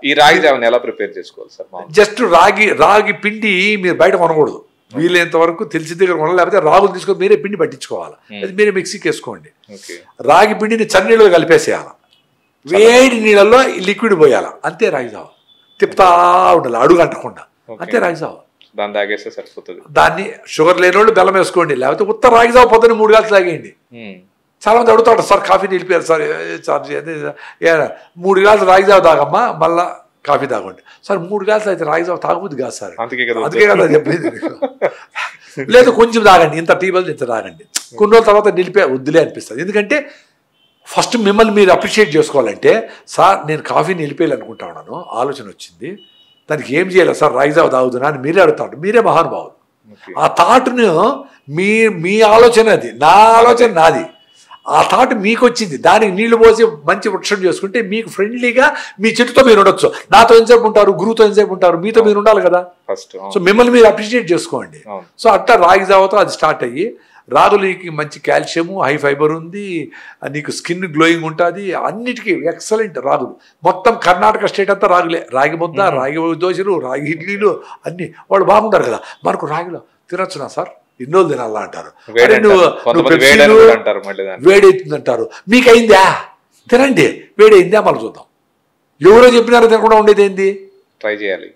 ఈ రాగి జావని ఎలా ప్రిపేర్ చేసుకోవాలి సార్? జస్ట్ రాగి పిండి మీరు బయట కొనకూడదు, వీలైనంత వరకు తెలిసి దగ్గర కొనాలి, లేకపోతే రాగులు తీసుకొని మీరే పిండి పట్టించుకోవాలి, అది మీరే మిక్సీకి వేసుకోండి. రాగి పిండిని చన్నీళ్ళు కలిపేసేయాలి, వేడి నీళ్ళల్లో లిక్విడ్ పోయాలి, అంతే రాగి జావ. తిప్పుతా ఉండాలి అడుగు అంటకుండా, అంతే రాగి జావ. దాన్ని తాగేస్తే సరిపోతుంది. దాన్ని షుగర్ లేని వాళ్ళు బెల్లం వేసుకోండి, లేకపోతే ఉత్త రాగి జావ పొద్దున్న 3 గ్లాసులు తాగేయండి. చాలా మంది అడుగుతాడు, సార్ కాఫీ నిలిపారు సార్, 3 గ్లాసులు రాగి జావ తాగమ్మా మళ్ళా కాఫీ తాగండి. సార్ 3 గ్లాసులు అయితే రాగి జావ తాగబుద్ది కాదు సార్, అందుకే కదా చెప్పేది. లేదు కొంచెం తాగండి, ఇంత టీ బదులు ఇంత తాగండి, కొన్ని రోజుల తర్వాత నిలిపే వద్దులే అనిపిస్తుంది. ఎందుకంటే ఫస్ట్ మిమ్మల్ని మీరు అప్రిషియేట్ చేసుకోవాలంటే, సార్ నేను కాఫీ నిలిపేయాలనుకుంటా ఉన్నాను, ఆలోచన వచ్చింది, దానికి ఏం చేయాలి సార్, రాగి జావ తాగుతున్నా అని మీరే అడుగుతాడు, మీరే మహానుభావులు. ఆ థాట్ను మీ ఆలోచన, అది నా ఆలోచన నాది, ఆ థాట్ మీకు వచ్చింది, దానికి నీళ్లు పోసి మంచి వృక్షం చేసుకుంటే మీకు ఫ్రెండ్లీగా మీ చెట్టుతో మీరు ఉండొచ్చు. నాతో ఎంతసేపు ఉంటారు, గురువుతో ఎంతసేపు ఉంటారు, మీతో మీరు ఉండాలి కదా ఫస్ట్. సో మిమ్మల్ని మీరు అప్రిషియేట్ చేసుకోండి. సో అట్లా రాగి జావతో అది స్టార్ట్ అయ్యి, రాగులకి మంచి కాల్షియము, హై ఫైబర్ ఉంది, నీకు స్కిన్ గ్లోయింగ్ ఉంటుంది, అన్నిటికీ ఎక్సలెంట్ రాగులు. మొత్తం కర్ణాటక స్టేట్ అంతా రాగులే, రాగి ముద్ద, రాగి దోశలు, రాగి ఇడ్లీలు అన్నీ. వాళ్ళు బాగుంటారు కదా, మనకు రాగిలో తినొచ్చునా సార్, ఎన్నో తినాలా అంటారు, వేడైతుంది అంటారు, మీకు అయిందా తినండి, వేడైందా మళ్ళీ చూద్దాం. ఎవరో చెప్పినారో తినకుండా ఉండేది ఏంది, ట్రై చేయాలి.